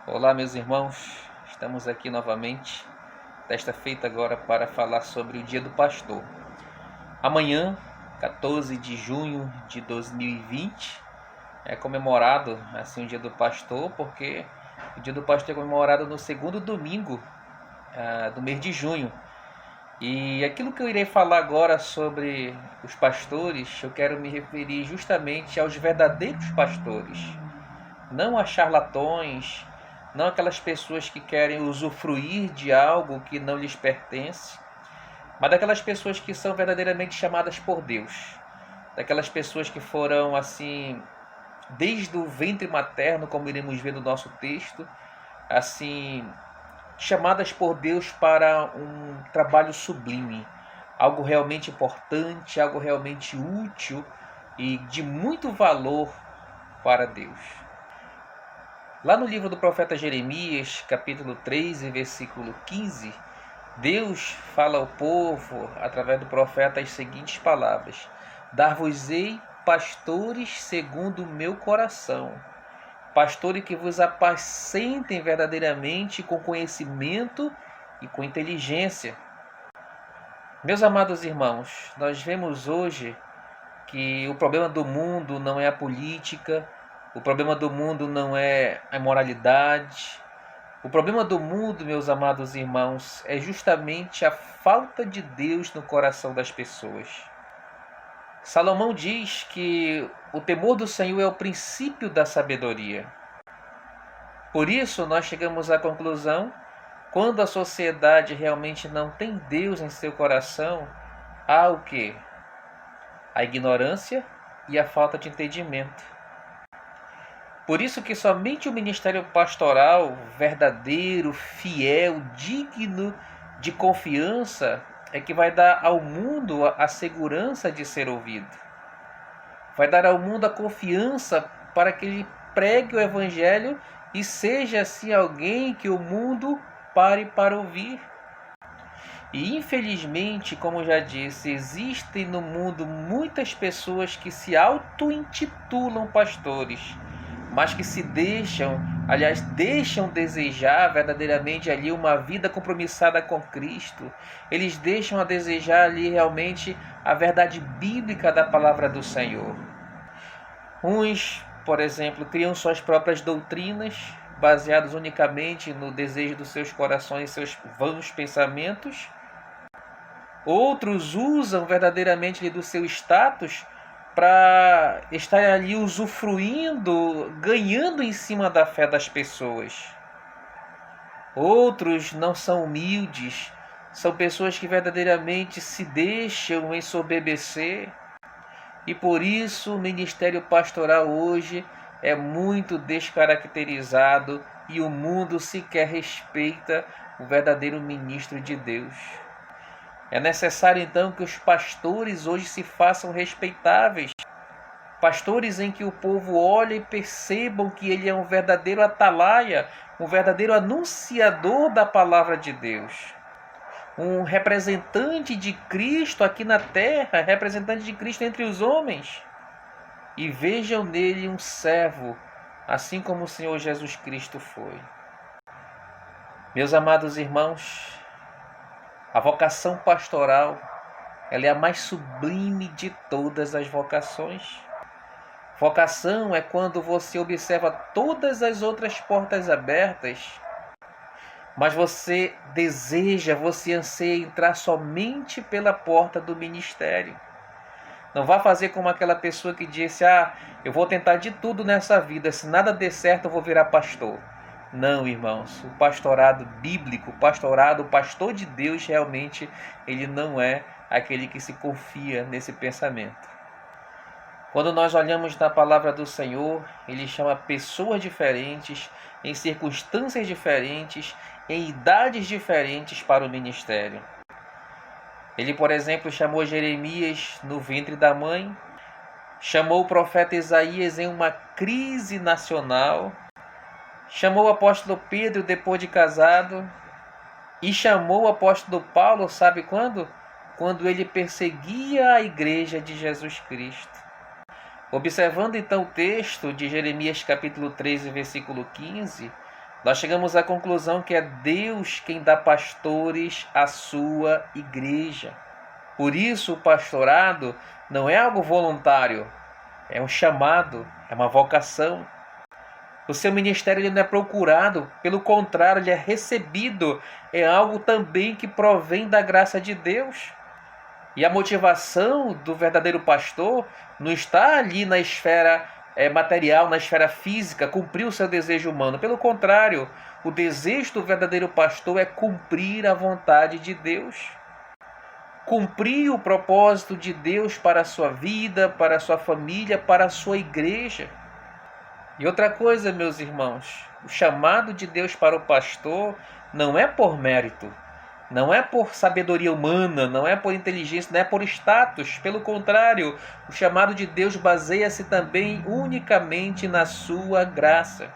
Olá, meus irmãos, estamos aqui novamente, desta feita agora para falar sobre o Dia do Pastor. Amanhã, 14 de junho de 2020, é comemorado assim o Dia do Pastor, porque o Dia do Pastor é comemorado no segundo domingo do mês de junho. E aquilo que eu irei falar agora sobre os pastores, eu quero me referir justamente aos verdadeiros pastores, não a charlatões, não aquelas pessoas que querem usufruir de algo que não lhes pertence, mas daquelas pessoas que são verdadeiramente chamadas por Deus, daquelas pessoas que foram assim, desde o ventre materno, como iremos ver no nosso texto, assim, chamadas por Deus para um trabalho sublime, algo realmente importante, algo realmente útil e de muito valor para Deus. Lá no livro do profeta Jeremias, capítulo 3, versículo 15, Deus fala ao povo, através do profeta, as seguintes palavras: Dar-vos-ei pastores segundo o meu coração, pastores que vos apacentem verdadeiramente com conhecimento e com inteligência. Meus amados irmãos, nós vemos hoje que o problema do mundo não é a política, o problema do mundo não é a imoralidade. O problema do mundo, meus amados irmãos, é justamente a falta de Deus no coração das pessoas. Salomão diz que o temor do Senhor é o princípio da sabedoria. Por isso, nós chegamos à conclusão, quando a sociedade realmente não tem Deus em seu coração, há o quê? A ignorância e a falta de entendimento. Por isso que somente o ministério pastoral verdadeiro, fiel, digno de confiança é que vai dar ao mundo a segurança de ser ouvido. Vai dar ao mundo a confiança para que ele pregue o evangelho e seja assim alguém que o mundo pare para ouvir. E infelizmente, como já disse, existem no mundo muitas pessoas que se auto-intitulam pastores, mas que deixam desejar verdadeiramente ali uma vida compromissada com Cristo. Eles deixam a desejar ali realmente a verdade bíblica da palavra do Senhor. Uns, por exemplo, criam suas próprias doutrinas, baseadas unicamente no desejo dos seus corações e seus vãos pensamentos. Outros usam verdadeiramente do seu status para estar ali usufruindo, ganhando em cima da fé das pessoas. Outros não são humildes, são pessoas que verdadeiramente se deixam ensoberbecer. E por isso o ministério pastoral hoje é muito descaracterizado e o mundo sequer respeita o verdadeiro ministro de Deus. É necessário então que os pastores hoje se façam respeitáveis. Pastores em que o povo olhe e percebam que ele é um verdadeiro atalaia, um verdadeiro anunciador da palavra de Deus. Um representante de Cristo aqui na terra, representante de Cristo entre os homens. E vejam nele um servo, assim como o Senhor Jesus Cristo foi. Meus amados irmãos, a vocação pastoral, ela é a mais sublime de todas as vocações. Vocação é quando você observa todas as outras portas abertas, mas você deseja, você anseia entrar somente pela porta do ministério. Não vá fazer como aquela pessoa que disse: eu vou tentar de tudo nessa vida, se nada der certo eu vou virar pastor. Não, irmãos, o pastorado bíblico, o pastor de Deus, realmente, ele não é aquele que se confia nesse pensamento. Quando nós olhamos na palavra do Senhor, ele chama pessoas diferentes, em circunstâncias diferentes, em idades diferentes para o ministério. Ele, por exemplo, chamou Jeremias no ventre da mãe, chamou o profeta Isaías em uma crise nacional, chamou o apóstolo Pedro depois de casado e chamou o apóstolo Paulo, sabe quando? Quando ele perseguia a igreja de Jesus Cristo. Observando então o texto de Jeremias capítulo 13, versículo 15, Nós chegamos à conclusão que é Deus quem dá pastores à sua igreja. Por isso, o pastorado não é algo voluntário, é um chamado, é uma vocação. O seu ministério ele não é procurado, pelo contrário, ele é recebido. É algo também que provém da graça de Deus. E a motivação do verdadeiro pastor não está ali na esfera material, na esfera física, cumprir o seu desejo humano. Pelo contrário, o desejo do verdadeiro pastor é cumprir a vontade de Deus. Cumprir o propósito de Deus para a sua vida, para a sua família, para a sua igreja. E outra coisa, meus irmãos, o chamado de Deus para o pastor não é por mérito, não é por sabedoria humana, não é por inteligência, não é por status. Pelo contrário, o chamado de Deus baseia-se também unicamente na sua graça.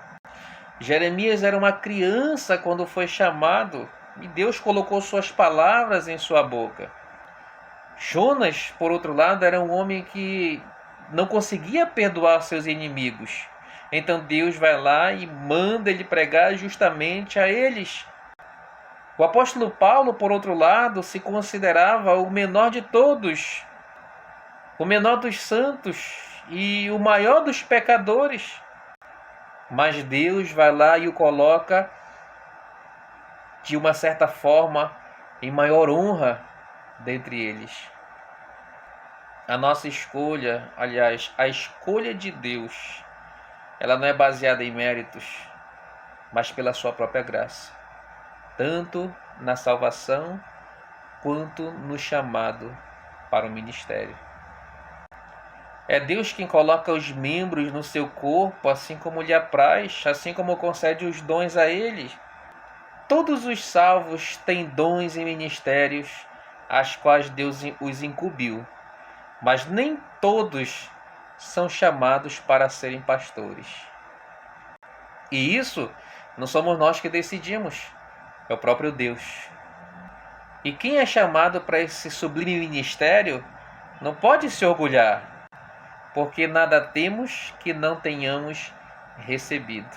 Jeremias era uma criança quando foi chamado e Deus colocou suas palavras em sua boca. Jonas, por outro lado, era um homem que não conseguia perdoar seus inimigos. Então Deus vai lá e manda ele pregar justamente a eles. O apóstolo Paulo, por outro lado, se considerava o menor de todos, o menor dos santos e o maior dos pecadores. Mas Deus vai lá e o coloca, de uma certa forma, em maior honra dentre eles. A nossa escolha, aliás, a escolha de Deus, ela não é baseada em méritos, mas pela sua própria graça. Tanto na salvação, quanto no chamado para o ministério. É Deus quem coloca os membros no seu corpo, assim como lhe apraz, assim como concede os dons a eles. Todos os salvos têm dons e ministérios, as quais Deus os incumbiu, mas nem todos são chamados para serem pastores. E isso não somos nós que decidimos, é o próprio Deus. E quem é chamado para esse sublime ministério não pode se orgulhar, porque nada temos que não tenhamos recebido.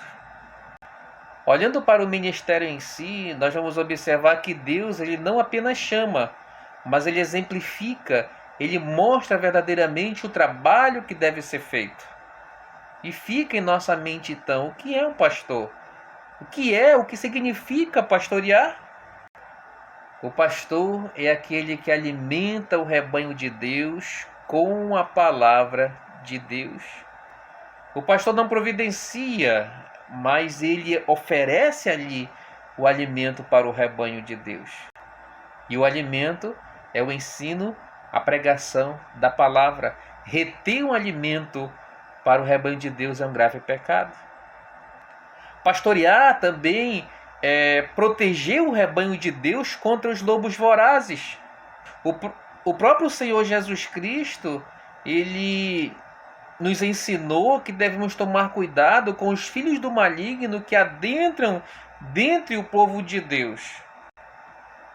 Olhando para o ministério em si, nós vamos observar que Deus ele não apenas chama, mas ele exemplifica, ele mostra verdadeiramente o trabalho que deve ser feito. E fica em nossa mente então, o que é um pastor? O que significa pastorear? O pastor é aquele que alimenta o rebanho de Deus com a palavra de Deus. O pastor não providencia, mas ele oferece ali o alimento para o rebanho de Deus. E o alimento é o ensino, a pregação da palavra. Reter um alimento para o rebanho de Deus é um grave pecado. Pastorear também é proteger o rebanho de Deus contra os lobos vorazes. O próprio Senhor Jesus Cristo, ele nos ensinou que devemos tomar cuidado com os filhos do maligno que adentram dentre o povo de Deus.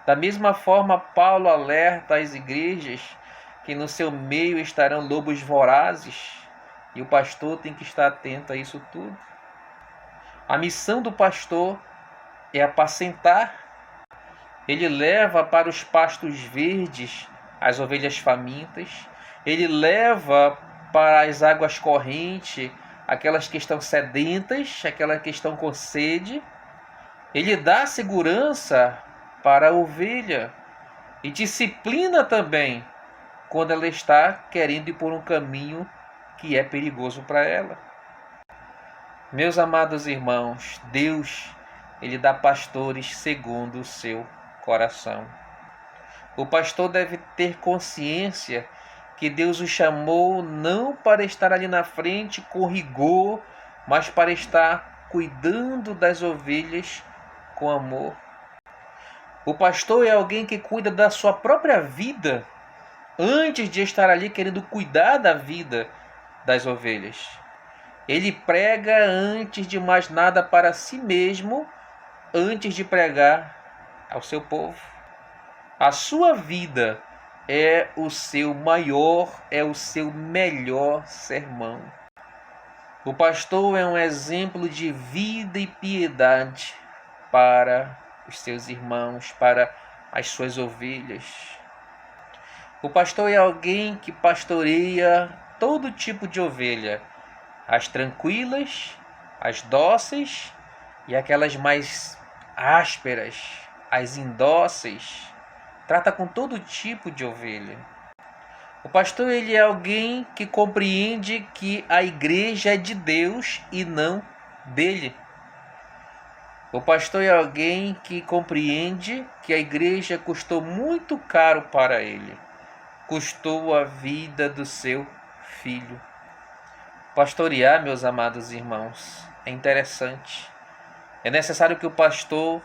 Da mesma forma, Paulo alerta as igrejas que no seu meio estarão lobos vorazes e o pastor tem que estar atento a isso tudo. A missão do pastor é apacentar. Ele leva para os pastos verdes as ovelhas famintas. Ele leva para as águas correntes aquelas que estão sedentas, aquelas que estão com sede. Ele dá segurança para a ovelha e disciplina também quando ela está querendo ir por um caminho que é perigoso para ela. Meus amados irmãos, Deus, ele dá pastores segundo o seu coração. O pastor deve ter consciência que Deus o chamou não para estar ali na frente com rigor, mas para estar cuidando das ovelhas com amor. O pastor é alguém que cuida da sua própria vida antes de estar ali querendo cuidar da vida das ovelhas. Ele prega antes de mais nada para si mesmo, antes de pregar ao seu povo. A sua vida é o seu maior, é o seu melhor sermão. O pastor é um exemplo de vida e piedade para os seus irmãos, para as suas ovelhas. O pastor é alguém que pastoreia todo tipo de ovelha, as tranquilas, as dóceis e aquelas mais ásperas, as indóceis. Trata com todo tipo de ovelha. O pastor ele é alguém que compreende que a igreja é de Deus e não dele. O pastor é alguém que compreende que a igreja custou muito caro para ele. Custou a vida do seu filho. Pastorear, meus amados irmãos, é interessante. É necessário que o pastor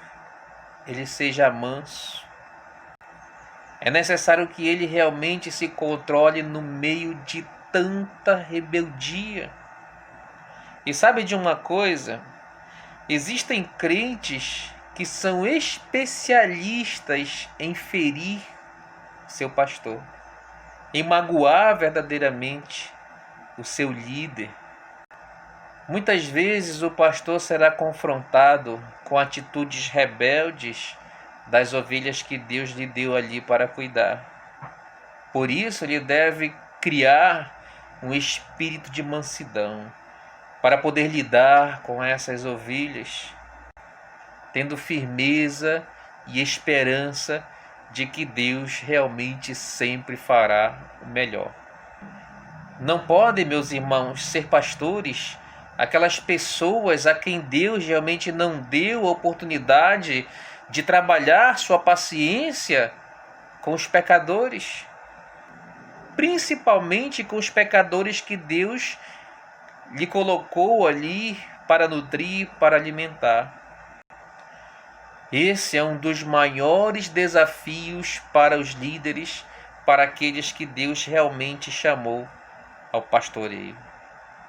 ele seja manso. É necessário que ele realmente se controle no meio de tanta rebeldia. E sabe de uma coisa? Existem crentes que são especialistas em ferir seu pastor, em magoar verdadeiramente o seu líder. Muitas vezes o pastor será confrontado com atitudes rebeldes das ovelhas que Deus lhe deu ali para cuidar. Por isso ele deve criar um espírito de mansidão para poder lidar com essas ovelhas, tendo firmeza e esperança de que Deus realmente sempre fará o melhor. Não podem, meus irmãos, ser pastores aquelas pessoas a quem Deus realmente não deu a oportunidade de trabalhar sua paciência com os pecadores, principalmente com os pecadores que Deus lhe colocou ali para nutrir, para alimentar. Esse é um dos maiores desafios para os líderes, para aqueles que Deus realmente chamou ao pastoreio,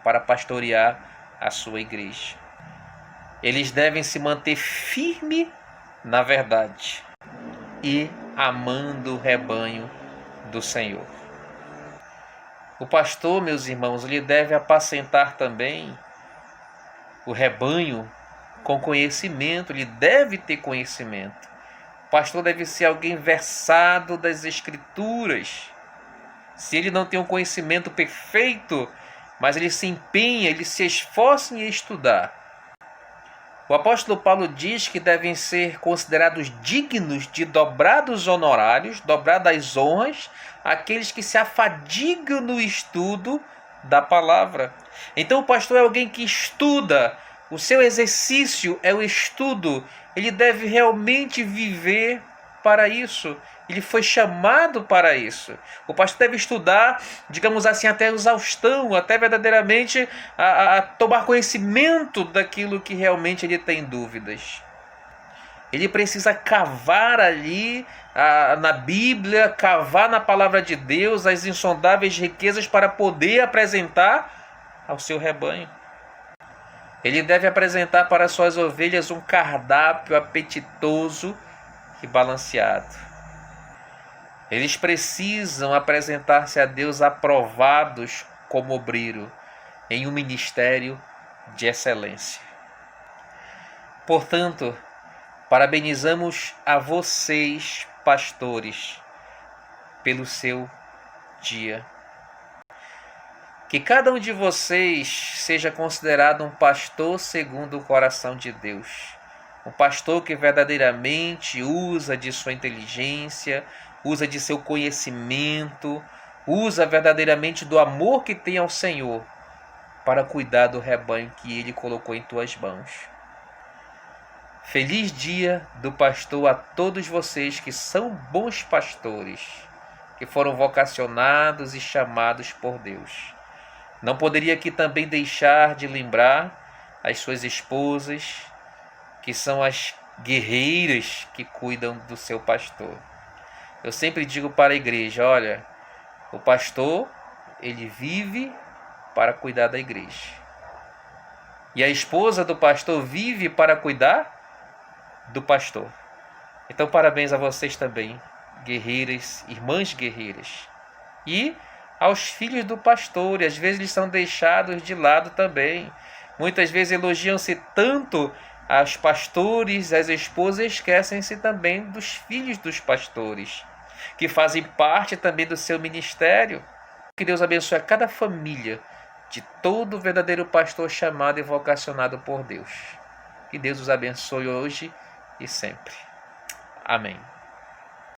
para pastorear a sua igreja. Eles devem se manter firme na verdade e amando o rebanho do Senhor. O pastor, meus irmãos, ele deve apacentar também o rebanho com conhecimento, ele deve ter conhecimento. O pastor deve ser alguém versado das Escrituras. Se ele não tem um conhecimento perfeito, mas ele se empenha, ele se esforça em estudar. O apóstolo Paulo diz que devem ser considerados dignos de dobrados honorários, dobradas honras, aqueles que se afadigam no estudo da palavra. Então o pastor é alguém que estuda, o seu exercício é o estudo, ele deve realmente viver para isso. Ele foi chamado para isso. O pastor deve estudar, digamos assim, até exaustão, até verdadeiramente a tomar conhecimento daquilo que realmente ele tem dúvidas. Ele precisa cavar ali na Bíblia, cavar na palavra de Deus as insondáveis riquezas para poder apresentar ao seu rebanho. Ele deve apresentar para suas ovelhas um cardápio apetitoso e balanceado. Eles precisam apresentar-se a Deus aprovados como obreiro em um ministério de excelência. Portanto, parabenizamos a vocês, pastores, pelo seu dia. Que cada um de vocês seja considerado um pastor segundo o coração de Deus. Um pastor que verdadeiramente usa de sua inteligência, usa de seu conhecimento, usa verdadeiramente do amor que tem ao Senhor para cuidar do rebanho que Ele colocou em tuas mãos. Feliz dia do pastor a todos vocês que são bons pastores, que foram vocacionados e chamados por Deus. Não poderia aqui também deixar de lembrar as suas esposas, que são as guerreiras que cuidam do seu pastor. Eu sempre digo para a igreja, olha, o pastor, ele vive para cuidar da igreja. E a esposa do pastor vive para cuidar do pastor. Então, parabéns a vocês também, guerreiras, irmãs guerreiras. E aos filhos do pastor, e às vezes eles são deixados de lado também. Muitas vezes elogiam-se tanto aos pastores, as esposas, esquecem-se também dos filhos dos pastores, que fazem parte também do seu ministério. Que Deus abençoe a cada família de todo verdadeiro pastor chamado e vocacionado por Deus. Que Deus os abençoe hoje e sempre. Amém.